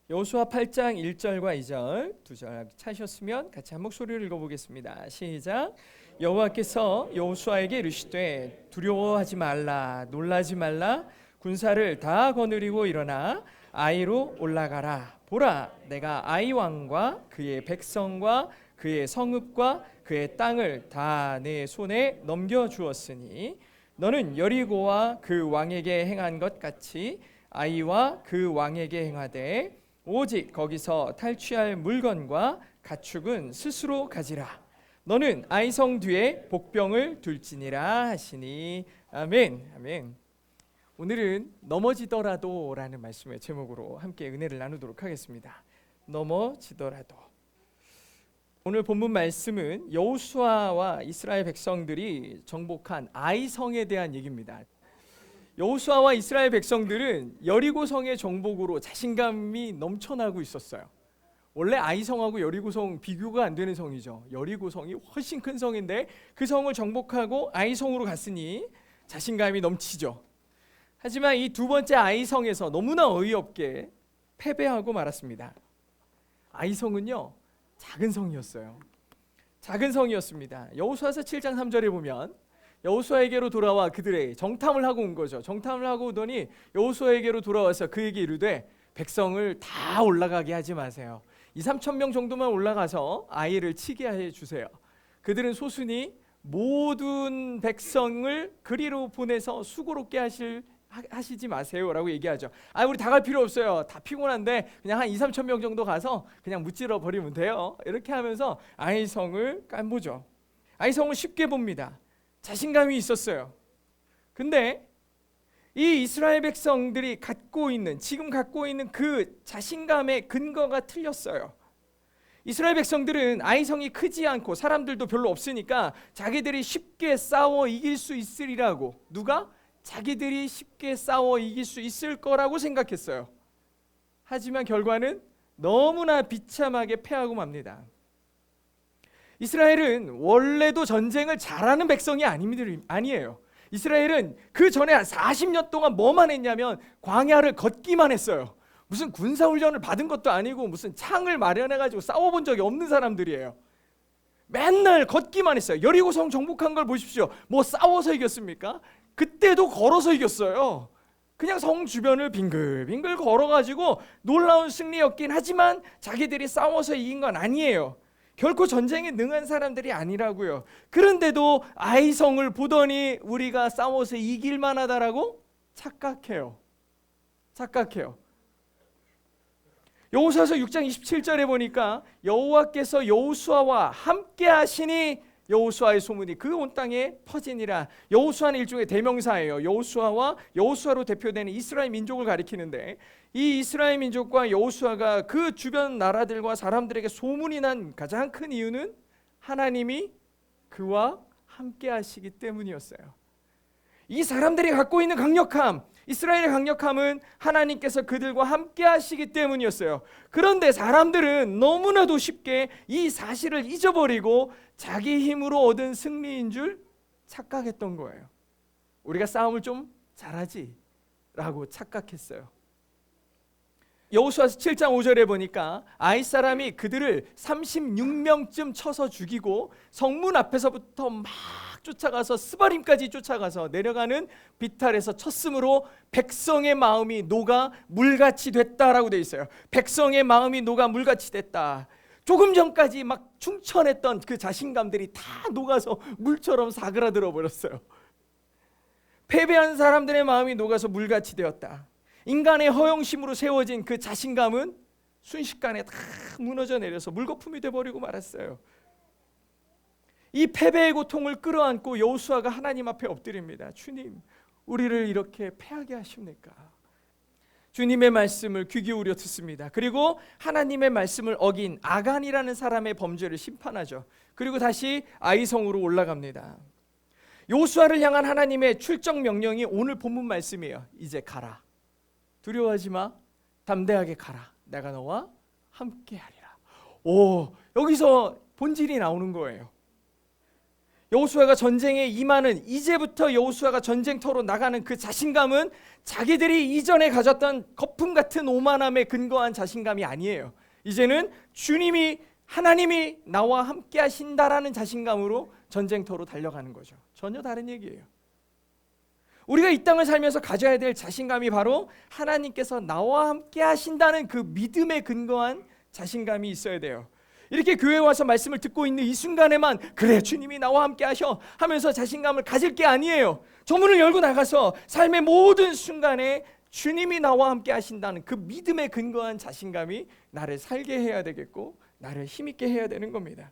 여호수아 8장 1절과 2절 두 절 찾으셨으면 같이 한 목소리를 읽어보겠습니다. 시작. 여호와께서 여호수아에게 이르시되 두려워하지 말라 놀라지 말라 군사를 다 거느리고 일어나 아이로 올라가라. 보라 내가 아이 왕과 그의 백성과 그의 성읍과 그의 땅을 다 내 손에 넘겨주었으니 너는 여리고와 그 왕에게 행한 것 같이 아이와 그 왕에게 행하되 오직 거기서 탈취할 물건과 가축은 스스로 가지라. 너는 아이성 뒤에 복병을 둘지니라 하시니. 아멘. 아멘. 오늘은 넘어지더라도 라는 말씀의 제목으로 함께 은혜를 나누도록 하겠습니다. 넘어지더라도. 오늘 본문 말씀은 여호수아와 이스라엘 백성들이 정복한 아이성에 대한 얘기입니다. 여호수아와 이스라엘 백성들은 여리고성의 정복으로 자신감이 넘쳐나고 있었어요. 원래 아이성하고 여리고성 비교가 안 되는 성이죠. 여리고성이 훨씬 큰 성인데 그 성을 정복하고 아이성으로 갔으니 자신감이 넘치죠. 하지만 이 두 번째 아이성에서 너무나 어이없게 패배하고 말았습니다. 아이성은요, 작은 성이었어요. 작은 성이었습니다. 여호수아서 7장 3절에 보면 여호수아에게로 돌아와 그들의 정탐을 하고 온 거죠. 정탐을 하고 오더니 여호수아에게로 돌아와서 그에게 이르되 백성을 다 올라가게 하지 마세요. 2-3천 명 정도만 올라가서 아이를 치게 해 주세요. 그들은 소순이 모든 백성을 그리로 보내서 수고롭게 하시지 마세요라고 얘기하죠. 우리 다 갈 필요 없어요. 다 피곤한데 그냥 한 2-3천 명 정도 가서 그냥 무찌러 버리면 돼요. 이렇게 하면서 아이성을 깐보죠. 아이성을 쉽게 봅니다. 자신감이 있었어요. 근데 이 이스라엘 백성들이 지금 갖고 있는 그 자신감의 근거가 틀렸어요. 이스라엘 백성들은 아이성이 크지 않고 사람들도 별로 없으니까 자기들이 쉽게 싸워 이길 수 있으리라고, 누가? 자기들이 쉽게 싸워 이길 수 있을 거라고 생각했어요. 하지만 결과는 너무나 비참하게 패하고 맙니다. 이스라엘은 원래도 전쟁을 잘하는 백성이 아니에요. 이스라엘은 그 전에 40년 동안 뭐만 했냐면 광야를 걷기만 했어요. 무슨 군사훈련을 받은 것도 아니고 무슨 창을 마련해가지고 싸워본 적이 없는 사람들이에요. 맨날 걷기만 했어요. 여리고성 정복한 걸 보십시오. 뭐 싸워서 이겼습니까? 그때도 걸어서 이겼어요. 그냥 성 주변을 빙글빙글 걸어가지고 놀라운 승리였긴 하지만 자기들이 싸워서 이긴 건 아니에요. 결코 전쟁에 능한 사람들이 아니라고요. 그런데도 아이성을 보더니 우리가 싸워서 이길 만하다라고 착각해요. 여호수아서 6장 27절에 보니까 여호와께서 여호수아와 함께 하시니 여호수아의 소문이 그 온 땅에 퍼지니라. 여호수아는 일종의 대명사예요. 여호수아와 여호수아로 대표되는 이스라엘 민족을 가리키는데 이 이스라엘 민족과 여호수아가 그 주변 나라들과 사람들에게 소문이 난 가장 큰 이유는 하나님이 그와 함께 하시기 때문이었어요. 이 사람들이 갖고 있는 강력함, 이스라엘의 강력함은 하나님께서 그들과 함께 하시기 때문이었어요. 그런데 사람들은 너무나도 쉽게 이 사실을 잊어버리고 자기 힘으로 얻은 승리인 줄 착각했던 거예요. 우리가 싸움을 좀 잘하지 라고 착각했어요. 여호수아서 7장 5절에 보니까 아이 사람이 그들을 36명쯤 쳐서 죽이고 성문 앞에서부터 막 쫓아가서 스바림까지 쫓아가서 내려가는 비탈에서 쳤으므로 백성의 마음이 녹아 물같이 됐다라고 되어 있어요. 백성의 마음이 녹아 물같이 됐다. 조금 전까지 막 충천했던 그 자신감들이 다 녹아서 물처럼 사그라들어 버렸어요. 패배한 사람들의 마음이 녹아서 물같이 되었다. 인간의 허영심으로 세워진 그 자신감은 순식간에 다 무너져 내려서 물거품이 되어버리고 말았어요. 이 패배의 고통을 끌어안고 여호수아가 하나님 앞에 엎드립니다. 주님, 우리를 이렇게 패하게 하십니까? 주님의 말씀을 귀 기울여 듣습니다. 그리고 하나님의 말씀을 어긴 아간이라는 사람의 범죄를 심판하죠. 그리고 다시 아이성으로 올라갑니다. 여호수아를 향한 하나님의 출정 명령이 오늘 본문 말씀이에요. 이제 가라. 두려워하지 마. 담대하게 가라. 내가 너와 함께 하리라. 여기서 본질이 나오는 거예요. 여호수아가 전쟁에 임하는, 이제부터 여호수아가 전쟁터로 나가는 그 자신감은 자기들이 이전에 가졌던 거품 같은 오만함에 근거한 자신감이 아니에요. 이제는 주님이, 하나님이 나와 함께 하신다라는 자신감으로 전쟁터로 달려가는 거죠. 전혀 다른 얘기예요. 우리가 이 땅을 살면서 가져야 될 자신감이 바로 하나님께서 나와 함께 하신다는 그 믿음에 근거한 자신감이 있어야 돼요. 이렇게 교회에 와서 말씀을 듣고 있는 이 순간에만 그래 주님이 나와 함께 하셔 하면서 자신감을 가질 게 아니에요. 저 문을 열고 나가서 삶의 모든 순간에 주님이 나와 함께 하신다는 그 믿음에 근거한 자신감이 나를 살게 해야 되겠고 나를 힘있게 해야 되는 겁니다.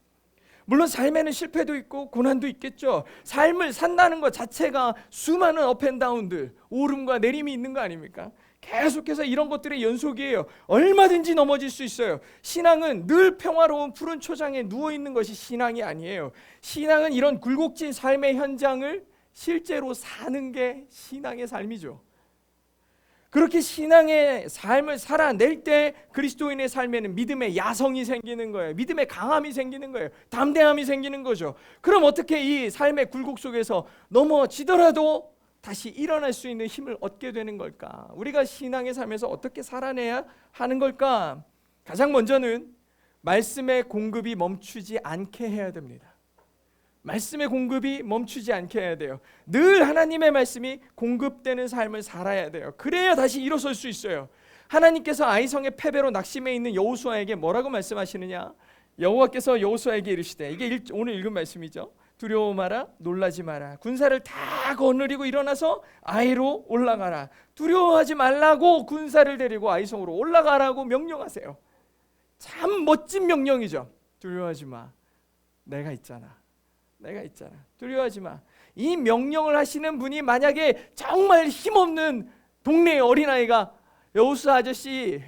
물론 삶에는 실패도 있고 고난도 있겠죠. 삶을 산다는 것 자체가 수많은 업앤다운들, 오름과 내림이 있는 거 아닙니까? 계속해서 이런 것들의 연속이에요. 얼마든지 넘어질 수 있어요. 신앙은 늘 평화로운 푸른 초장에 누워있는 것이 신앙이 아니에요. 신앙은 이런 굴곡진 삶의 현장을 실제로 사는 게 신앙의 삶이죠. 그렇게 신앙의 삶을 살아낼 때 그리스도인의 삶에는 믿음의 야성이 생기는 거예요. 믿음의 강함이 생기는 거예요. 담대함이 생기는 거죠. 그럼 어떻게 이 삶의 굴곡 속에서 넘어지더라도 다시 일어날 수 있는 힘을 얻게 되는 걸까? 우리가 신앙의 삶에서 어떻게 살아내야 하는 걸까? 가장 먼저는 말씀의 공급이 멈추지 않게 해야 됩니다. 말씀의 공급이 멈추지 않게 해야 돼요. 늘 하나님의 말씀이 공급되는 삶을 살아야 돼요. 그래야 다시 일어설 수 있어요. 하나님께서 아이성의 패배로 낙심해 있는 여호수아에게 뭐라고 말씀하시느냐? 여호와께서 여호수아에게 이르시되, 이게 오늘 읽은 말씀이죠. 두려워 마라, 놀라지 마라. 군사를 다 거느리고 일어나서 아이로 올라가라. 두려워하지 말라고 군사를 데리고 아이성으로 올라가라고 명령하세요. 참 멋진 명령이죠. 두려워하지 마. 내가 있잖아. 내가 있잖아. 두려워하지 마. 이 명령을 하시는 분이 만약에 정말 힘없는 동네의 어린아이가 여호수아 아저씨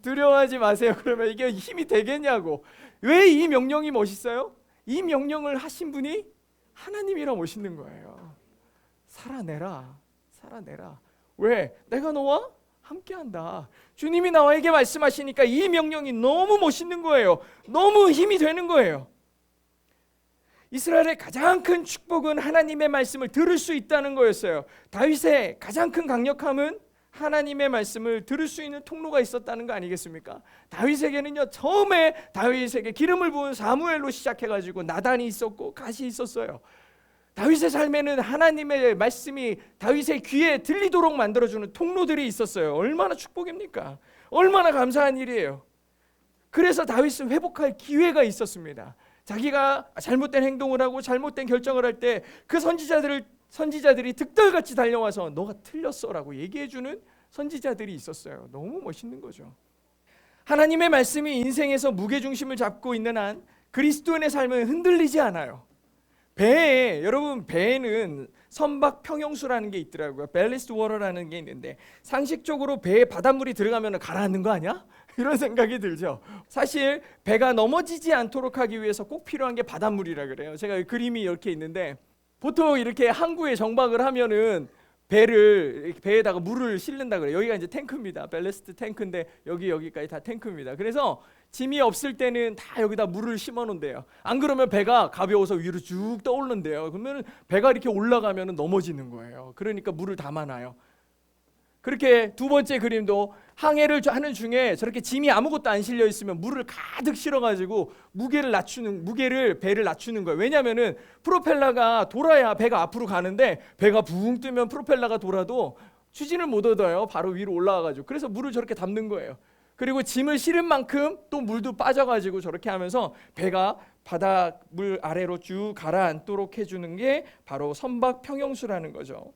두려워하지 마세요. 그러면 이게 힘이 되겠냐고. 왜 이 명령이 멋있어요? 이 명령을 하신 분이 하나님이라 멋있는 거예요. 살아내라. 살아내라. 왜? 내가 너와 함께한다. 주님이 나에게 말씀하시니까 이 명령이 너무 멋있는 거예요. 너무 힘이 되는 거예요. 이스라엘의 가장 큰 축복은 하나님의 말씀을 들을 수 있다는 거였어요. 다윗의 가장 큰 강력함은 하나님의 말씀을 들을 수 있는 통로가 있었다는 거 아니겠습니까? 다윗에게는요, 처음에 다윗에게 기름을 부은 사무엘로 시작해가지고 나단이 있었고 갓이 있었어요. 다윗의 삶에는 하나님의 말씀이 다윗의 귀에 들리도록 만들어주는 통로들이 있었어요. 얼마나 축복입니까? 얼마나 감사한 일이에요. 그래서 다윗은 회복할 기회가 있었습니다. 자기가 잘못된 행동을 하고 잘못된 결정을 할 때 그 선지자들이 득달같이 달려와서 너가 틀렸어라고 얘기해주는 선지자들이 있었어요. 너무 멋있는 거죠. 하나님의 말씀이 인생에서 무게중심을 잡고 있는 한 그리스도인의 삶은 흔들리지 않아요. 여러분 배에는 선박 평형수라는 게 있더라고요. 밸리스트 워러라는 게 있는데 상식적으로 배에 바닷물이 들어가면 가라앉는 거 아니야? 이런 생각이 들죠. 사실 배가 넘어지지 않도록 하기 위해서 꼭 필요한 게 바닷물이라 그래요. 제가 그림이 이렇게 있는데 보통 이렇게 항구에 정박을 하면은 배에다가 물을 싣는다 그래요. 여기가 이제 탱크입니다. 밸리스트 탱크인데 여기까지 다 탱크입니다. 그래서 짐이 없을 때는 다 여기다 물을 심어 놓는데요. 안 그러면 배가 가벼워서 위로 쭉 떠오른대요. 그러면 배가 이렇게 올라가면 넘어지는 거예요. 그러니까 물을 담아놔요. 그렇게 두 번째 그림도 항해를 하는 중에 저렇게 짐이 아무것도 안 실려 있으면 물을 가득 실어가지고 배를 낮추는 거예요. 왜냐하면은 프로펠러가 돌아야 배가 앞으로 가는데 배가 붕 뜨면 프로펠러가 돌아도 추진을 못 얻어요. 바로 위로 올라와가지고. 그래서 물을 저렇게 담는 거예요. 그리고 짐을 실은 만큼 또 물도 빠져가지고 저렇게 하면서 배가 바닷물 아래로 쭉 가라앉도록 해주는 게 바로 선박 평형수라는 거죠.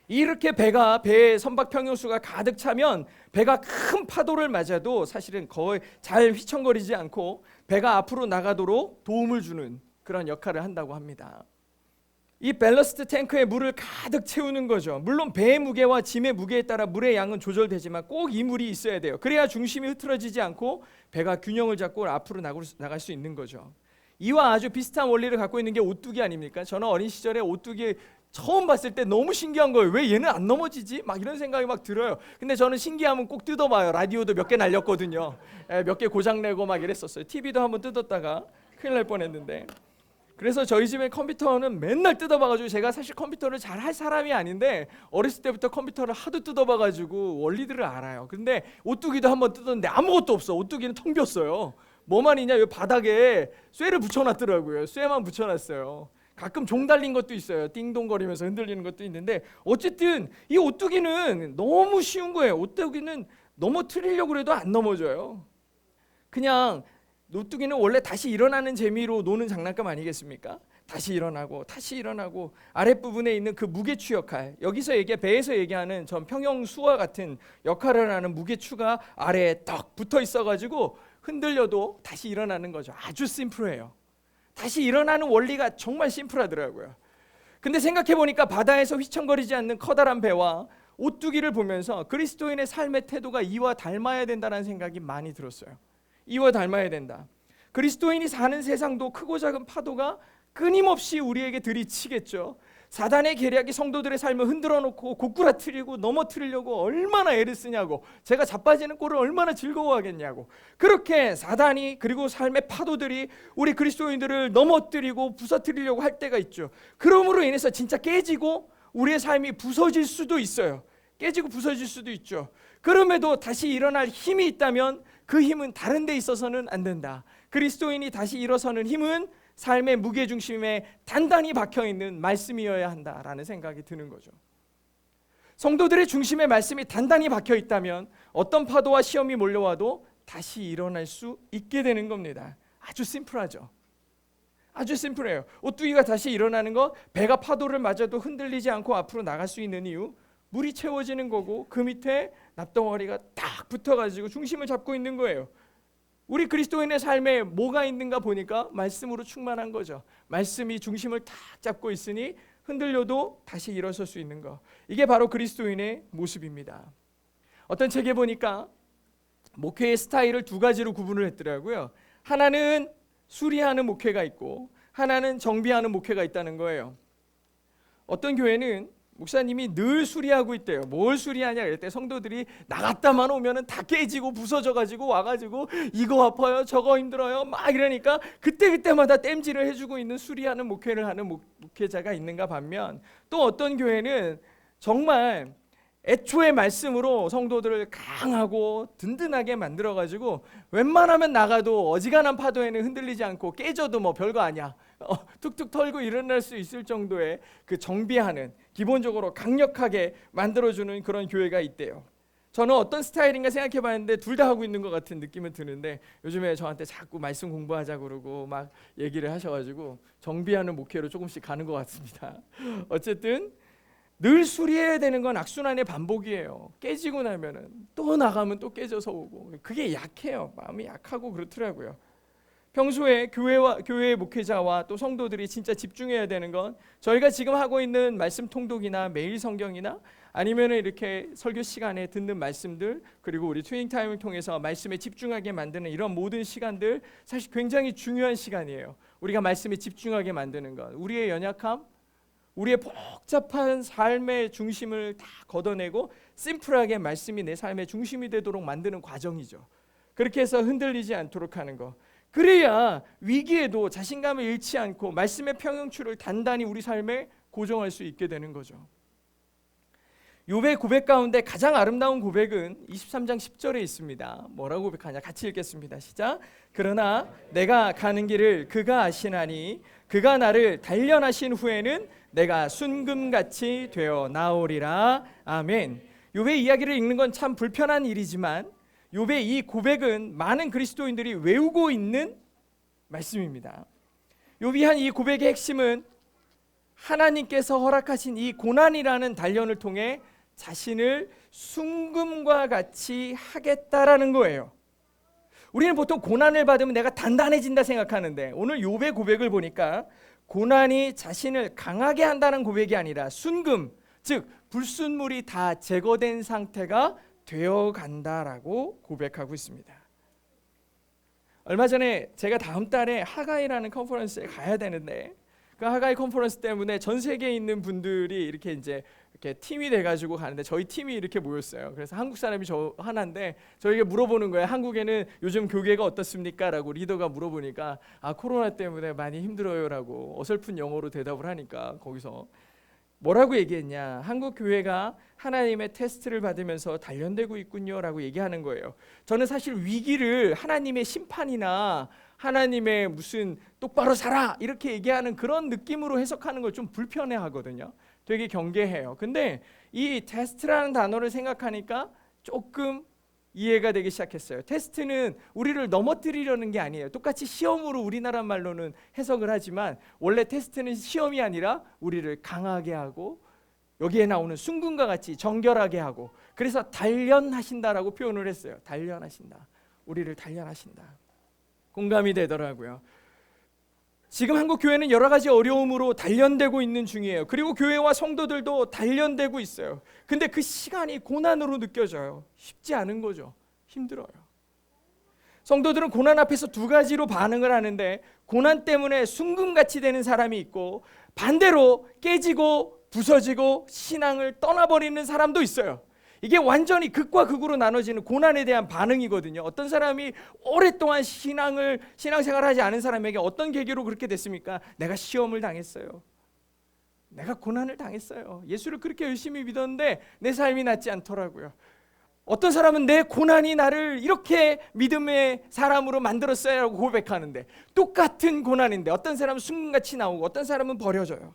이렇게 배의 선박 평형수가 가득 차면 배가 큰 파도를 맞아도 사실은 거의 잘 휘청거리지 않고 배가 앞으로 나가도록 도움을 주는 그런 역할을 한다고 합니다. 이 밸러스트 탱크에 물을 가득 채우는 거죠. 물론 배의 무게와 짐의 무게에 따라 물의 양은 조절되지만 꼭 이 물이 있어야 돼요. 그래야 중심이 흐트러지지 않고 배가 균형을 잡고 앞으로 나갈 수 있는 거죠. 이와 아주 비슷한 원리를 갖고 있는 게 오뚜기 아닙니까? 저는 어린 시절에 오뚜기 처음 봤을 때 너무 신기한 거예요. 왜 얘는 안 넘어지지? 막 이런 생각이 막 들어요. 근데 저는 신기하면 꼭 뜯어봐요. 라디오도 몇 개 날렸거든요. 몇 개 고장내고 막 이랬었어요. TV도 한번 뜯었다가 큰일 날 뻔했는데 그래서 저희 집에 컴퓨터는 맨날 뜯어봐가지고, 제가 사실 컴퓨터를 잘 할 사람이 아닌데 어렸을 때부터 컴퓨터를 하도 뜯어봐가지고 원리들을 알아요. 근데 오뚜기도 한번 뜯었는데 아무것도 없어. 오뚜기는 텅 비었어요. 뭐만 있냐, 이 바닥에 쇠를 붙여놨더라고요. 쇠만 붙여놨어요. 가끔 종 달린 것도 있어요. 띵동거리면서 흔들리는 것도 있는데, 어쨌든 이 오뚜기는 너무 쉬운 거예요. 오뚜기는 넘어뜨리려고 해도 안 넘어져요. 그냥 오뚜기는 원래 다시 일어나는 재미로 노는 장난감 아니겠습니까? 다시 일어나고 다시 일어나고, 아랫부분에 있는 그 무게추 역할, 여기서 배에서 얘기하는 전 평형수와 같은 역할을 하는 무게추가 아래에 딱 붙어 있어가지고 흔들려도 다시 일어나는 거죠. 아주 심플해요. 다시 일어나는 원리가 정말 심플하더라고요. 근데 생각해보니까 바다에서 휘청거리지 않는 커다란 배와 오뚜기를 보면서 그리스도인의 삶의 태도가 이와 닮아야 된다는 생각이 많이 들었어요. 이와 닮아야 된다. 그리스도인이 사는 세상도 크고 작은 파도가 끊임없이 우리에게 들이치겠죠. 사단의 계략이 성도들의 삶을 흔들어 놓고 고꾸라뜨리고 넘어뜨리려고 얼마나 애를 쓰냐고, 제가 자빠지는 꼴을 얼마나 즐거워하겠냐고. 그렇게 사단이, 그리고 삶의 파도들이 우리 그리스도인들을 넘어뜨리고 부서뜨리려고 할 때가 있죠. 그러므로 인해서 진짜 깨지고 우리의 삶이 부서질 수도 있어요. 깨지고 부서질 수도 있죠. 그럼에도 다시 일어날 힘이 있다면 그 힘은 다른 데 있어서는 안 된다. 그리스도인이 다시 일어서는 힘은 삶의 무게중심에 단단히 박혀있는 말씀이어야 한다라는 생각이 드는 거죠. 성도들의 중심에 말씀이 단단히 박혀있다면 어떤 파도와 시험이 몰려와도 다시 일어날 수 있게 되는 겁니다. 아주 심플하죠. 아주 심플해요. 오뚜기가 다시 일어나는 것, 배가 파도를 맞아도 흔들리지 않고 앞으로 나갈 수 있는 이유, 물이 채워지는 거고 그 밑에 납덩어리가 딱 붙어가지고 중심을 잡고 있는 거예요. 우리 그리스도인의 삶에 뭐가 있는가 보니까 말씀으로 충만한 거죠. 말씀이 중심을 딱 잡고 있으니 흔들려도 다시 일어설 수 있는 거. 이게 바로 그리스도인의 모습입니다. 어떤 책에 보니까 목회의 스타일을 두 가지로 구분을 했더라고요. 하나는 수리하는 목회가 있고 하나는 정비하는 목회가 있다는 거예요. 어떤 교회는 목사님이 늘 수리하고 있대요. 뭘 수리하냐 그랬더니 성도들이 나갔다만 오면은 다 깨지고 부서져가지고 와가지고 이거 아파요, 저거 힘들어요, 막 이러니까 그때마다 땜질을 해주고 있는 수리하는 목회를 하는 목회자가 있는가 반면, 또 어떤 교회는 정말 애초의 말씀으로 성도들을 강하고 든든하게 만들어가지고 웬만하면 나가도 어지간한 파도에는 흔들리지 않고 깨져도 뭐 별거 아니야, 툭툭 털고 일어날 수 있을 정도의 그 정비하는, 기본적으로 강력하게 만들어주는 그런 교회가 있대요. 저는 어떤 스타일인가 생각해봤는데 둘 다 하고 있는 것 같은 느낌은 드는데, 요즘에 저한테 자꾸 말씀 공부하자 그러고 막 얘기를 하셔가지고 정비하는 목회로 조금씩 가는 것 같습니다. 어쨌든 늘 수리해야 되는 건 악순환의 반복이에요. 깨지고 나면은 또 나가면 또 깨져서 오고, 그게 약해요. 마음이 약하고 그렇더라고요. 평소에 교회의 목회자와 또 성도들이 진짜 집중해야 되는 건, 저희가 지금 하고 있는 말씀 통독이나 매일 성경이나 아니면 이렇게 설교 시간에 듣는 말씀들, 그리고 우리 튜닝 타임을 통해서 말씀에 집중하게 만드는 이런 모든 시간들, 사실 굉장히 중요한 시간이에요. 우리가 말씀에 집중하게 만드는 것, 우리의 연약함, 우리의 복잡한 삶의 중심을 다 걷어내고 심플하게 말씀이 내 삶의 중심이 되도록 만드는 과정이죠. 그렇게 해서 흔들리지 않도록 하는 것. 그래야 위기에도 자신감을 잃지 않고 말씀의 평형추를 단단히 우리 삶에 고정할 수 있게 되는 거죠. 욥의 고백 가운데 가장 아름다운 고백은 23장 10절에 있습니다. 뭐라고 고백하냐? 같이 읽겠습니다. 시작. 그러나 내가 가는 길을 그가 아시나니 그가 나를 단련하신 후에는 내가 순금같이 되어 나오리라. 아멘. 욥의 이야기를 읽는 건 참 불편한 일이지만 욥의 이 고백은 많은 그리스도인들이 외우고 있는 말씀입니다. 욥이 한 이 고백의 핵심은 하나님께서 허락하신 이 고난이라는 단련을 통해 자신을 순금과 같이 하겠다라는 거예요. 우리는 보통 고난을 받으면 내가 단단해진다 생각하는데, 오늘 욥의 고백을 보니까 고난이 자신을 강하게 한다는 고백이 아니라 순금, 즉 불순물이 다 제거된 상태가 되어 간다라고 고백하고 있습니다. 얼마 전에 제가 다음 달에 하가이라는 컨퍼런스에 가야 되는데, 그 하가이 컨퍼런스 때문에 전 세계에 있는 분들이 이렇게 팀이 돼가지고 가는데 저희 팀이 이렇게 모였어요. 그래서 한국 사람이 저 하나인데 저에게 물어보는 거예요. 한국에는 요즘 교계가 어떻습니까? 라고 리더가 물어보니까 코로나 때문에 많이 힘들어요라고 어설픈 영어로 대답을 하니까 거기서 뭐라고 얘기했냐, 한국 교회가 하나님의 테스트를 받으면서 단련되고 있군요라고 얘기하는 거예요. 저는 사실 위기를 하나님의 심판이나 하나님의 무슨 똑바로 살아 이렇게 얘기하는 그런 느낌으로 해석하는 걸 좀 불편해하거든요. 되게 경계해요. 근데 이 테스트라는 단어를 생각하니까 조금 이해가 되기 시작했어요. 테스트는 우리를 넘어뜨리려는 게 아니에요. 똑같이 시험으로 우리나라 말로는 해석을 하지만 원래 테스트는 시험이 아니라 우리를 강하게 하고 여기에 나오는 순금과 같이 정결하게 하고, 그래서 단련하신다라고 표현을 했어요. 단련하신다. 우리를 단련하신다. 공감이 되더라고요. 지금 한국 교회는 여러 가지 어려움으로 단련되고 있는 중이에요. 그리고 교회와 성도들도 단련되고 있어요. 근데 그 시간이 고난으로 느껴져요. 쉽지 않은 거죠. 힘들어요. 성도들은 고난 앞에서 두 가지로 반응을 하는데, 고난 때문에 순금같이 되는 사람이 있고 반대로 깨지고 부서지고 신앙을 떠나버리는 사람도 있어요. 이게 완전히 극과 극으로 나눠지는 고난에 대한 반응이거든요. 어떤 사람이 오랫동안 신앙생활을 하지 않은 사람에게 어떤 계기로 그렇게 됐습니까? 내가 시험을 당했어요. 내가 고난을 당했어요. 예수를 그렇게 열심히 믿었는데 내 삶이 낫지 않더라고요. 어떤 사람은 내 고난이 나를 이렇게 믿음의 사람으로 만들었어요 라고 고백하는데, 똑같은 고난인데 어떤 사람은 순금같이 나오고 어떤 사람은 버려져요.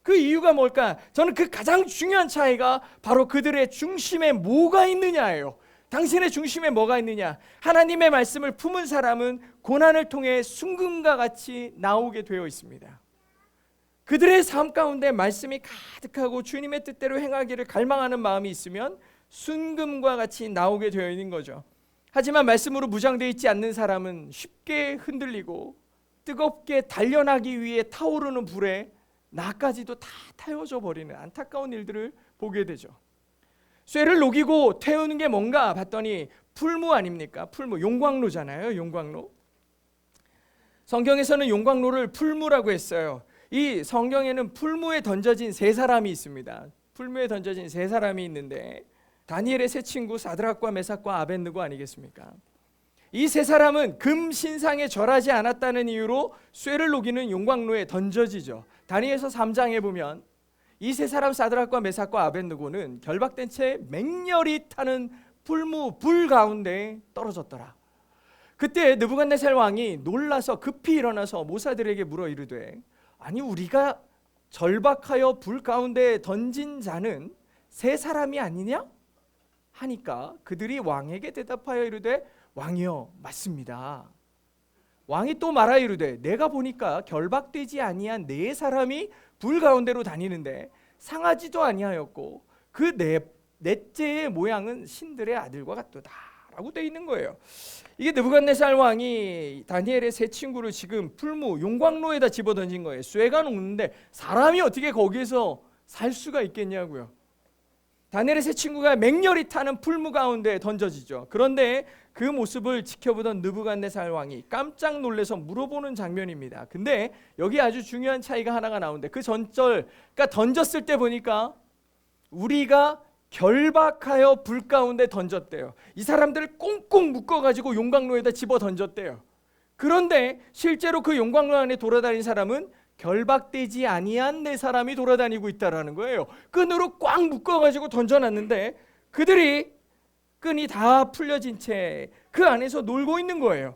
그 이유가 뭘까? 저는 그 가장 중요한 차이가 바로 그들의 중심에 뭐가 있느냐예요. 당신의 중심에 뭐가 있느냐? 하나님의 말씀을 품은 사람은 고난을 통해 순금과 같이 나오게 되어 있습니다. 그들의 삶 가운데 말씀이 가득하고 주님의 뜻대로 행하기를 갈망하는 마음이 있으면 순금과 같이 나오게 되어 있는 거죠. 하지만 말씀으로 무장되어 있지 않는 사람은 쉽게 흔들리고 뜨겁게 단련하기 위해 타오르는 불에 나까지도 다 태워져 버리는 안타까운 일들을 보게 되죠. 쇠를 녹이고 태우는 게 뭔가 봤더니 풀무 아닙니까? 풀무, 용광로잖아요. 용광로. 성경에서는 용광로를 풀무라고 했어요. 이 성경에는 풀무에 던져진 세 사람이 있습니다. 풀무에 던져진 세 사람이 있는데 다니엘의 세 친구 사드락과 메삭과 아벳느고 아니겠습니까? 이 세 사람은 금 신상에 절하지 않았다는 이유로 쇠를 녹이는 용광로에 던져지죠. 다니엘서 3장에 보면 이 세 사람 사드락과 메삭과 아벳느고는 결박된 채 맹렬히 타는 풀무 불 가운데 떨어졌더라. 그때 느부갓네살 왕이 놀라서 급히 일어나서 모사들에게 물어 이르되, 아니 우리가 절박하여 불 가운데 던진 자는 세 사람이 아니냐? 하니까 그들이 왕에게 대답하여 이르되, 왕이여 맞습니다. 왕이 또 말하 이르되, 내가 보니까 결박되지 아니한 네 사람이 불 가운데로 다니는데 상하지도 아니하였고 그 넷째의 모양은 신들의 아들과 같도다 라고 되어 있는 거예요. 이게 느부갓네살 왕이 다니엘의 세 친구를 지금 풀무 용광로에다 집어던진 거예요. 쇠가 녹는데 사람이 어떻게 거기에서 살 수가 있겠냐고요. 다니엘의 세 친구가 맹렬히 타는 풀무 가운데 던져지죠. 그런데 그 모습을 지켜보던 느부갓네살 왕이 깜짝 놀라서 물어보는 장면입니다. 근데 여기 아주 중요한 차이가 하나가 나오는데, 그 전절, 그러니까 던졌을 때 보니까 우리가 결박하여 불 가운데 던졌대요. 이 사람들을 꽁꽁 묶어가지고 용광로에다 집어 던졌대요. 그런데 실제로 그 용광로 안에 돌아다닌 사람은 결박되지 아니한 네 사람이 돌아다니고 있다라는 거예요. 끈으로 꽉 묶어가지고 던져놨는데 그들이 끈이 다 풀려진 채 그 안에서 놀고 있는 거예요.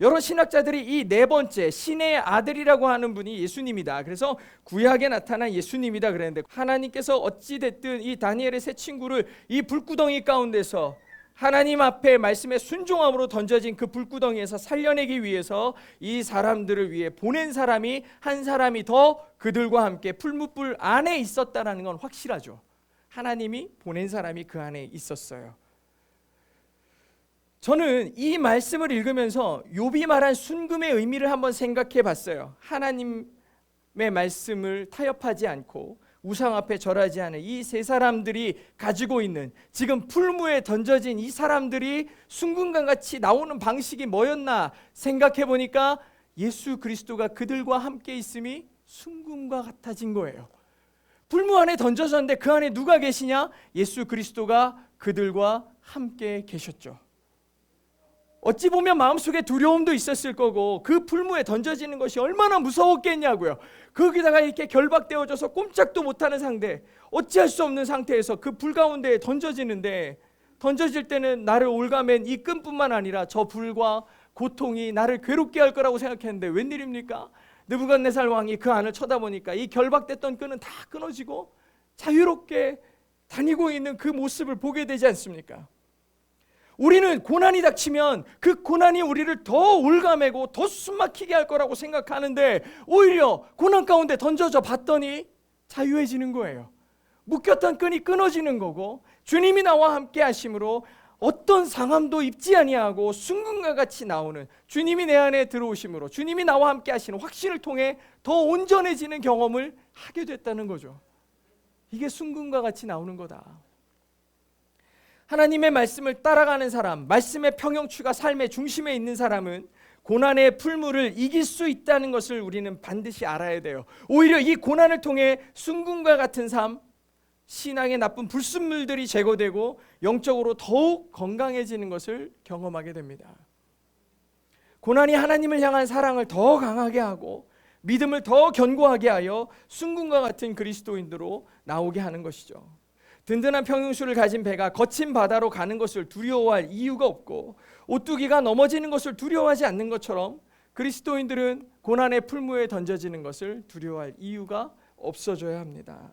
여러 신학자들이 이 네 번째 신의 아들이라고 하는 분이 예수님이다, 그래서 구약에 나타난 예수님이다 그랬는데, 하나님께서 어찌됐든 이 다니엘의 세 친구를 이 불구덩이 가운데서 하나님 앞에 말씀에 순종함으로 던져진 그 불구덩이에서 살려내기 위해서 이 사람들을 위해 보낸 사람이 한 사람이 더 그들과 함께 풀무불 안에 있었다는 건 확실하죠. 하나님이 보낸 사람이 그 안에 있었어요. 저는 이 말씀을 읽으면서 욥이 말한 순금의 의미를 한번 생각해 봤어요. 하나님의 말씀을 타협하지 않고 우상 앞에 절하지 않은 이 세 사람들이 가지고 있는, 지금 풀무에 던져진 이 사람들이 순금과 같이 나오는 방식이 뭐였나 생각해 보니까 예수 그리스도가 그들과 함께 있음이 순금과 같아진 거예요. 불무 안에 던져졌는데 그 안에 누가 계시냐? 예수 그리스도가 그들과 함께 계셨죠. 어찌 보면 마음속에 두려움도 있었을 거고 그 불무에 던져지는 것이 얼마나 무서웠겠냐고요. 거기다가 이렇게 결박되어져서 꼼짝도 못하는 상태, 어찌할 수 없는 상태에서 그 불 가운데에 던져지는데, 던져질 때는 나를 올가맨 이 끈뿐만 아니라 저 불과 고통이 나를 괴롭게 할 거라고 생각했는데 웬일입니까? 느부갓네살 왕이 그 안을 쳐다보니까 이 결박됐던 끈은 다 끊어지고 자유롭게 다니고 있는 그 모습을 보게 되지 않습니까? 우리는 고난이 닥치면 그 고난이 우리를 더 올가매고 더 숨막히게 할 거라고 생각하는데 오히려 고난 가운데 던져져 봤더니 자유해지는 거예요. 묶였던 끈이 끊어지는 거고 주님이 나와 함께 하심으로 어떤 상함도 입지 아니하고 순금과 같이 나오는, 주님이 내 안에 들어오심으로 주님이 나와 함께 하시는 확신을 통해 더 온전해지는 경험을 하게 됐다는 거죠. 이게 순금과 같이 나오는 거다. 하나님의 말씀을 따라가는 사람, 말씀의 평형추가 삶의 중심에 있는 사람은 고난의 풀물을 이길 수 있다는 것을 우리는 반드시 알아야 돼요. 오히려 이 고난을 통해 순금과 같은 삶, 신앙의 나쁜 불순물들이 제거되고 영적으로 더욱 건강해지는 것을 경험하게 됩니다. 고난이 하나님을 향한 사랑을 더 강하게 하고 믿음을 더 견고하게 하여 순금과 같은 그리스도인으로 나오게 하는 것이죠. 든든한 평형수를 가진 배가 거친 바다로 가는 것을 두려워할 이유가 없고 오뚜기가 넘어지는 것을 두려워하지 않는 것처럼 그리스도인들은 고난의 풀무에 던져지는 것을 두려워할 이유가 없어져야 합니다.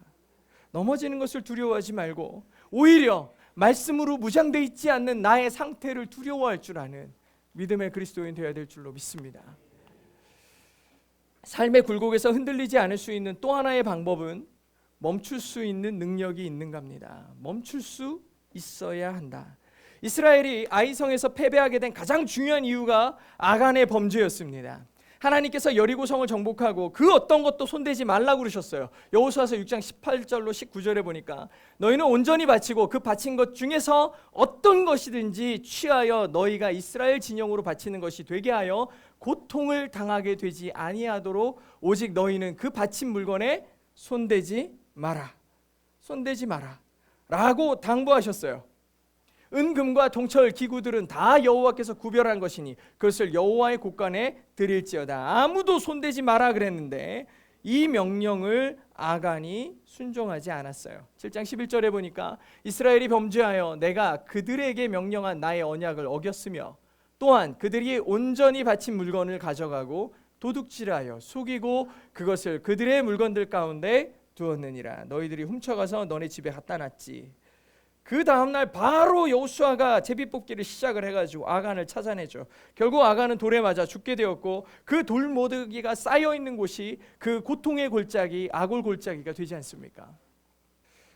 넘어지는 것을 두려워하지 말고 오히려 말씀으로 무장되어 있지 않는 나의 상태를 두려워할 줄 아는 믿음의 그리스도인 되어야 될 줄로 믿습니다. 삶의 굴곡에서 흔들리지 않을 수 있는 또 하나의 방법은 멈출 수 있는 능력이 있는가입니다. 멈출 수 있어야 한다. 이스라엘이 아이성에서 패배하게 된 가장 중요한 이유가 아간의 범죄였습니다. 하나님께서 여리고성을 정복하고 그 어떤 것도 손대지 말라고 그러셨어요. 여호수아서 6장 18절로 19절에 보니까 너희는 온전히 바치고 그 바친 것 중에서 어떤 것이든지 취하여 너희가 이스라엘 진영으로 바치는 것이 되게 하여 고통을 당하게 되지 아니하도록 오직 너희는 그 바친 물건에 손대지 마라. 손대지 마라 라고 당부하셨어요. 은금과 동철 기구들은 다 여호와께서 구별한 것이니 그것을 여호와의 곳간에 드릴지어다. 아무도 손대지 마라 그랬는데 이 명령을 아간이 순종하지 않았어요. 7장 11절에 보니까 이스라엘이 범죄하여 내가 그들에게 명령한 나의 언약을 어겼으며 또한 그들이 온전히 바친 물건을 가져가고 도둑질하여 속이고 그것을 그들의 물건들 가운데 두었느니라. 너희들이 훔쳐가서 너네 집에 갖다 놨지. 그 다음날 바로 여호수아가 제비뽑기를 시작을 해가지고 아간을 찾아내죠. 결국 아간은 돌에 맞아 죽게 되었고 그 돌모드기가 쌓여있는 곳이 그 고통의 골짜기, 아골 골짜기가 되지 않습니까?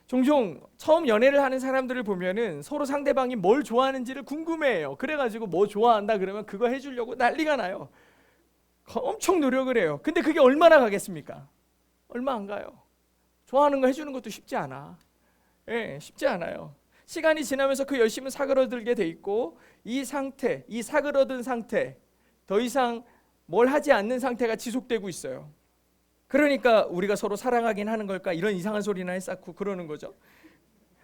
종종 처음 연애를 하는 사람들을 보면은 서로 상대방이 뭘 좋아하는지를 궁금해해요. 그래가지고 뭐 좋아한다 그러면 그거 해주려고 난리가 나요. 엄청 노력을 해요. 근데 그게 얼마나 가겠습니까? 얼마 안 가요. 좋아하는 거 해주는 것도 쉽지 않아. 쉽지 않아요. 시간이 지나면서 그 열심은 사그러들게 돼 있고 이 상태, 이 사그러든 상태, 더 이상 뭘 하지 않는 상태가 지속되고 있어요. 그러니까 우리가 서로 사랑하긴 하는 걸까? 이런 이상한 소리나 쌓고 그러는 거죠.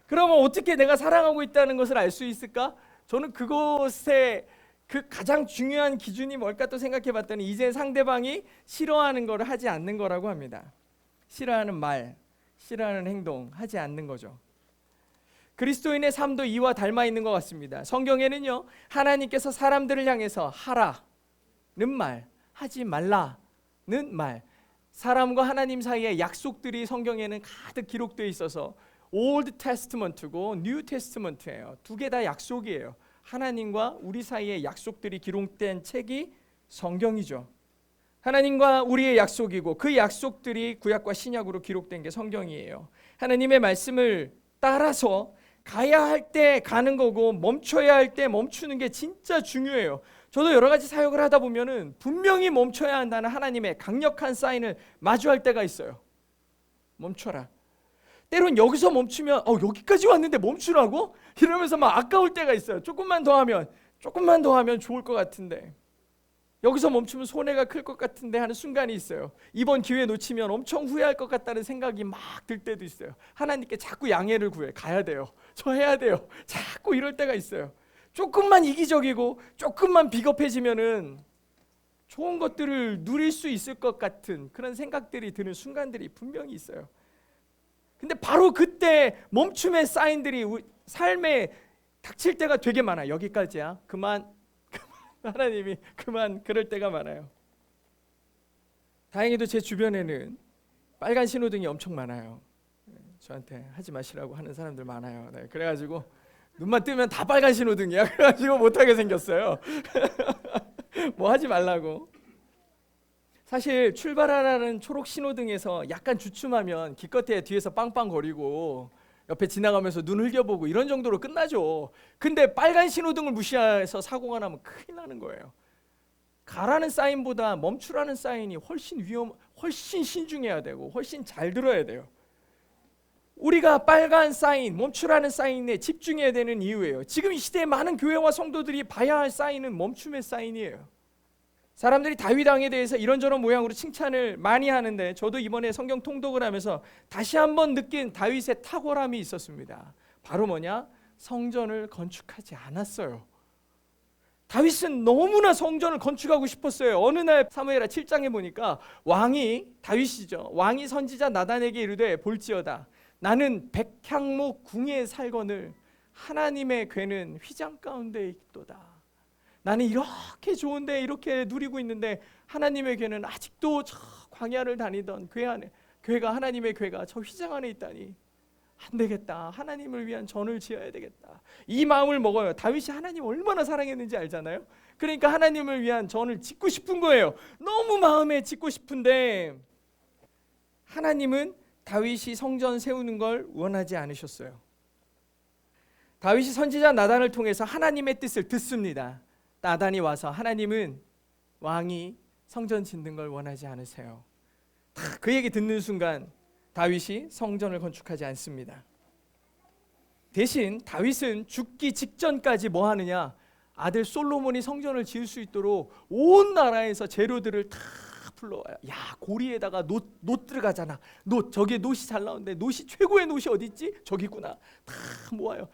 그러면 어떻게 내가 사랑하고 있다는 것을 알 수 있을까? 저는 그것의 그 가장 중요한 기준이 뭘까 또 생각해 봤더니 이제 상대방이 싫어하는 거를 하지 않는 거라고 합니다. 싫어하는 말, 싫어하는 행동 하지 않는 거죠. 그리스도인의 삶도 이와 닮아 있는 것 같습니다. 성경에는요, 하나님께서 사람들을 향해서 하라는 말, 하지 말라는 말, 사람과 하나님 사이의 약속들이 성경에는 가득 기록되어 있어서 Old Testament고 New Testament예요. 두 개 다 약속이에요. 하나님과 우리 사이의 약속들이 기록된 책이 성경이죠. 하나님과 우리의 약속이고 그 약속들이 구약과 신약으로 기록된 게 성경이에요. 하나님의 말씀을 따라서 가야 할 때 가는 거고 멈춰야 할 때 멈추는 게 진짜 중요해요. 저도 여러 가지 사역을 하다 보면은 분명히 멈춰야 한다는 하나님의 강력한 사인을 마주할 때가 있어요. 멈춰라. 때론 여기서 멈추면 여기까지 왔는데 멈추라고? 이러면서 막 아까울 때가 있어요. 조금만 더 하면 좋을 것 같은데. 여기서 멈추면 손해가 클 것 같은데 하는 순간이 있어요. 이번 기회 놓치면 엄청 후회할 것 같다는 생각이 막 들 때도 있어요. 하나님께 자꾸 양해를 구해. 가야 돼요. 저 해야 돼요. 자꾸 이럴 때가 있어요. 조금만 이기적이고 조금만 비겁해지면은 좋은 것들을 누릴 수 있을 것 같은 그런 생각들이 드는 순간들이 분명히 있어요. 근데 바로 그때 멈춤의 사인들이 삶에 닥칠 때가 되게 많아요. 여기까지야. 그만. 하나님이 그만 그럴 때가 많아요. 다행히도 제 주변에는 빨간 신호등이 엄청 많아요. 저한테 하지 마시라고 하는 사람들 많아요. 네, 그래가지고 눈만 뜨면 다 빨간 신호등이야. 그래가지고 못하게 생겼어요. 뭐 하지 말라고. 사실 출발하라는 초록 신호등에서 약간 주춤하면 기껏해야 뒤에서 빵빵거리고 옆에 지나가면서 눈 흘겨보고 이런 정도로 끝나죠. 근데 빨간 신호등을 무시해서 사고가 나면 큰일 나는 거예요. 가라는 사인보다 멈추라는 사인이 훨씬 신중해야 되고 훨씬 잘 들어야 돼요. 우리가 빨간 사인, 멈추라는 사인에 집중해야 되는 이유예요. 지금 이 시대에 많은 교회와 성도들이 봐야 할 사인은 멈춤의 사인이에요. 사람들이 다윗 왕에 대해서 이런저런 모양으로 칭찬을 많이 하는데 저도 이번에 성경 통독을 하면서 다시 한번 느낀 다윗의 탁월함이 있었습니다. 바로 뭐냐? 성전을 건축하지 않았어요. 다윗은 너무나 성전을 건축하고 싶었어요. 어느 날 사무엘하 7장에 보니까 왕이 다윗이죠. 왕이 선지자 나단에게 이르되 볼지어다 나는 백향목 궁에 살거늘 하나님의 궤는 휘장 가운데 있도다. 나는 이렇게 좋은데 이렇게 누리고 있는데 하나님의 궤는 아직도 저 광야를 다니던 궤가 하나님의 궤가 저 휘장 안에 있다니 안 되겠다. 하나님을 위한 전을 지어야 되겠다. 이 마음을 먹어요. 다윗이 하나님 얼마나 사랑했는지 알잖아요. 그러니까 하나님을 위한 전을 짓고 싶은 거예요. 너무 마음에 짓고 싶은데 하나님은 다윗이 성전 세우는 걸 원하지 않으셨어요. 다윗이 선지자 나단을 통해서 하나님의 뜻을 듣습니다. 나단이 와서 하나님은 왕이 성전 짓는 걸 원하지 않으세요. 그 얘기 듣는 순간 다윗이 성전을 건축하지 않습니다. 대신 다윗은 죽기 직전까지 뭐 하느냐? 아들 솔로몬이 성전을 지을 수 있도록 온 나라에서 재료들을 다 불러와요. 야, 고리에다가 노 들어가잖아. 저기에 노시 잘 나오는데 최고의 노시 어디 있지? 저기 있구나. 다 모아요.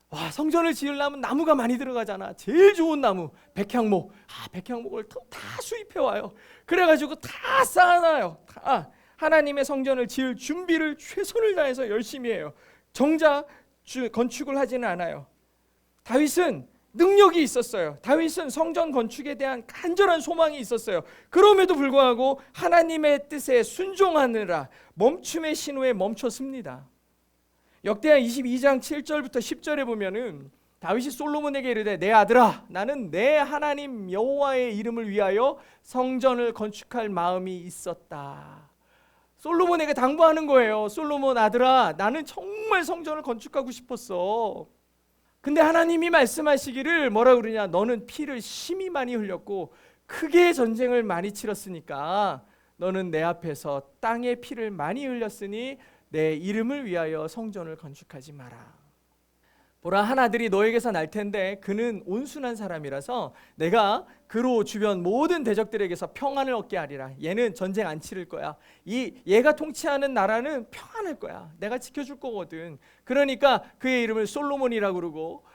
와, 성전을 지으려면 나무가 많이 들어가잖아. 제일 좋은 나무 백향목. 백향목을 다 수입해 와요. 그래가지고 다 쌓아놔요. 하나님의 성전을 지을 준비를 최선을 다해서 열심히 해요. 정작 건축을 하지는 않아요. 다윗은 능력이 있었어요. 다윗은 성전 건축에 대한 간절한 소망이 있었어요. 그럼에도 불구하고 하나님의 뜻에 순종하느라 멈춤의 신호에 멈췄습니다. 역대하 22장 7절부터 10절에 보면은 다윗이 솔로몬에게 이르되 내 아들아 나는 내 하나님 여호와의 이름을 위하여 성전을 건축할 마음이 있었다. 솔로몬에게 당부하는 거예요. 솔로몬 아들아 나는 정말 성전을 건축하고 싶었어. 근데 하나님이 말씀하시기를 뭐라 그러냐? 너는 피를 심히 많이 흘렸고 크게 전쟁을 많이 치렀으니까 너는 내 앞에서 땅에 피를 많이 흘렸으니 내 이름을 위하여 성전을 건축하지 마라. 보라 한 아들이 너에게서 날 텐데 그는 온순한 사람이라서 내가 그로 주변 모든 대적들에게서 평안을 얻게 하리라. 얘는 전쟁 안 치를 거야. 얘가 통치하는 나라는 평안할 거야. 내가 지켜줄 거거든. 그러니까 그의 이름을 솔로몬이라고 그러고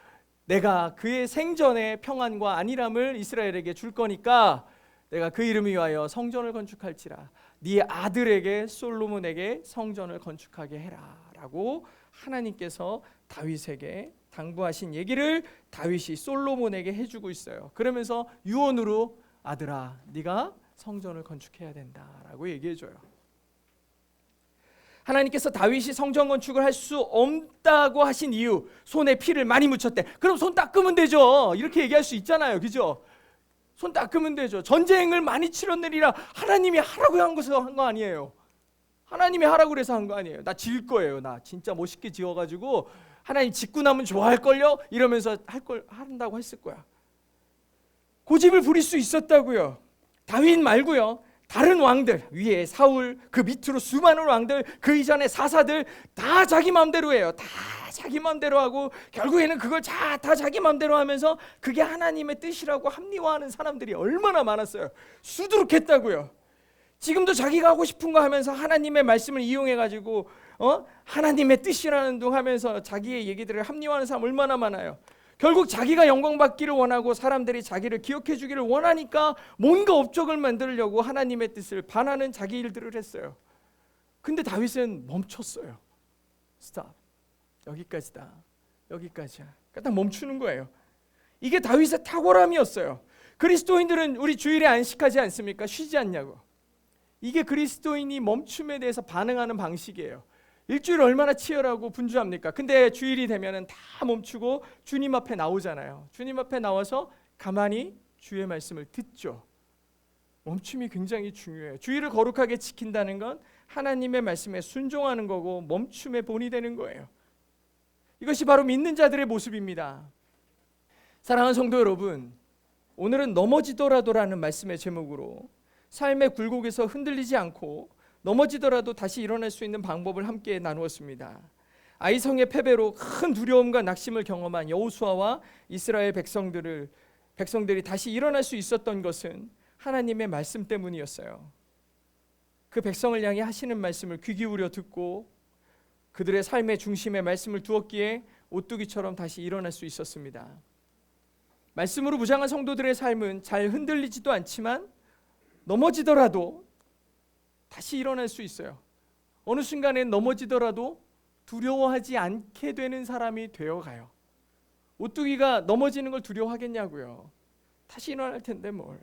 내가 그의 생전의 평안과 안일함을 이스라엘에게 줄 거니까 내가 그 이름을 위하여 성전을 건축할지라. 네 아들에게 솔로몬에게 성전을 건축하게 해라 라고 하나님께서 다윗에게 당부하신 얘기를 다윗이 솔로몬에게 해주고 있어요. 그러면서 유언으로 아들아 네가 성전을 건축해야 된다라고 얘기해줘요. 하나님께서 다윗이 성전 건축을 할 수 없다고 하신 이유, 손에 피를 많이 묻혔대. 그럼 손 닦으면 되죠. 이렇게 얘기할 수 있잖아요. 그죠? 손 닦으면 되죠. 전쟁을 많이 치렀느니라 하나님이 하라고 한 거 아니에요. 하나님이 하라고 그래서 한 거 아니에요. 나 지을 거예요. 나 진짜 멋있게 지어가지고 하나님 짓고 나면 좋아할걸요? 이러면서 한다고 했을 거야. 고집을 부릴 수 있었다고요. 다윗 말고요. 다른 왕들 위에 사울, 그 밑으로 수많은 왕들, 그 이전에 사사들 다 자기 마음대로 해요. 다 자기 마음대로 하고 결국에는 그걸 다 자기 마음대로 하면서 그게 하나님의 뜻이라고 합리화하는 사람들이 얼마나 많았어요. 수두룩했다고요. 지금도 자기가 하고 싶은 거 하면서 하나님의 말씀을 이용해가지고 하나님의 뜻이라는 둥 하면서 자기의 얘기들을 합리화하는 사람 얼마나 많아요. 결국 자기가 영광 받기를 원하고 사람들이 자기를 기억해 주기를 원하니까 뭔가 업적을 만들려고 하나님의 뜻을 반하는 자기 일들을 했어요. 근데 다윗은 멈췄어요. 스탑. 여기까지다. 여기까지야. 그러니까 딱 멈추는 거예요. 이게 다윗의 탁월함이었어요. 그리스도인들은 우리 주일에 안식하지 않습니까? 쉬지 않냐고. 이게 그리스도인이 멈춤에 대해서 반응하는 방식이에요. 일주일 얼마나 치열하고 분주합니까? 근데 주일이 되면은 다 멈추고 주님 앞에 나오잖아요. 주님 앞에 나와서 가만히 주의 말씀을 듣죠. 멈춤이 굉장히 중요해요. 주일을 거룩하게 지킨다는 건 하나님의 말씀에 순종하는 거고 멈춤의 본이 되는 거예요. 이것이 바로 믿는 자들의 모습입니다. 사랑하는 성도 여러분, 오늘은 넘어지더라도라는 말씀의 제목으로 삶의 굴곡에서 흔들리지 않고 넘어지더라도 다시 일어날 수 있는 방법을 함께 나누었습니다. 아이성의 패배로 큰 두려움과 낙심을 경험한 여호수아와 이스라엘 백성들이 다시 일어날 수 있었던 것은 하나님의 말씀 때문이었어요. 그 백성을 향해 하시는 말씀을 귀 기울여 듣고 그들의 삶의 중심에 말씀을 두었기에 오뚜기처럼 다시 일어날 수 있었습니다. 말씀으로 무장한 성도들의 삶은 잘 흔들리지도 않지만 넘어지더라도 다시 일어날 수 있어요. 어느 순간엔 넘어지더라도 두려워하지 않게 되는 사람이 되어가요. 오뚜기가 넘어지는 걸 두려워하겠냐고요. 다시 일어날 텐데 뭘.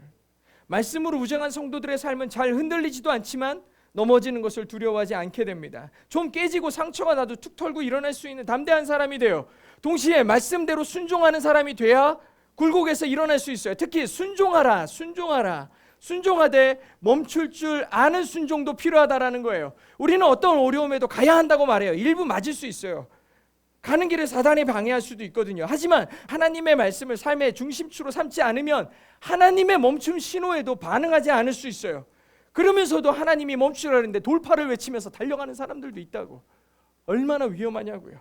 말씀으로 무장한 성도들의 삶은 잘 흔들리지도 않지만 넘어지는 것을 두려워하지 않게 됩니다. 좀 깨지고 상처가 나도 툭 털고 일어날 수 있는 담대한 사람이 돼요. 동시에 말씀대로 순종하는 사람이 돼야 굴곡에서 일어날 수 있어요. 특히 순종하되 멈출 줄 아는 순종도 필요하다라는 거예요. 우리는 어떤 어려움에도 가야 한다고 말해요. 일부 맞을 수 있어요. 가는 길에 사단이 방해할 수도 있거든요. 하지만 하나님의 말씀을 삶의 중심추로 삼지 않으면 하나님의 멈춤 신호에도 반응하지 않을 수 있어요. 그러면서도 하나님이 멈추라는데 돌파를 외치면서 달려가는 사람들도 있다고. 얼마나 위험하냐고요.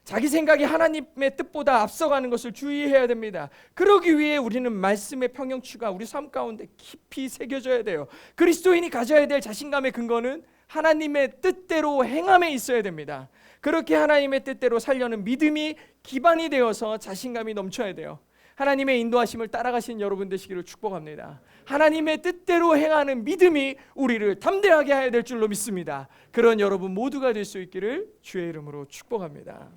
자기 생각이 하나님의 뜻보다 앞서가는 것을 주의해야 됩니다. 그러기 위해 우리는 말씀의 평형추가 우리 삶 가운데 깊이 새겨져야 돼요. 그리스도인이 가져야 될 자신감의 근거는 하나님의 뜻대로 행함에 있어야 됩니다. 그렇게 하나님의 뜻대로 살려는 믿음이 기반이 되어서 자신감이 넘쳐야 돼요. 하나님의 인도하심을 따라가시는 여러분 되시기를 축복합니다. 하나님의 뜻대로 행하는 믿음이 우리를 담대하게 해야 될 줄로 믿습니다. 그런 여러분 모두가 될 수 있기를 주의 이름으로 축복합니다.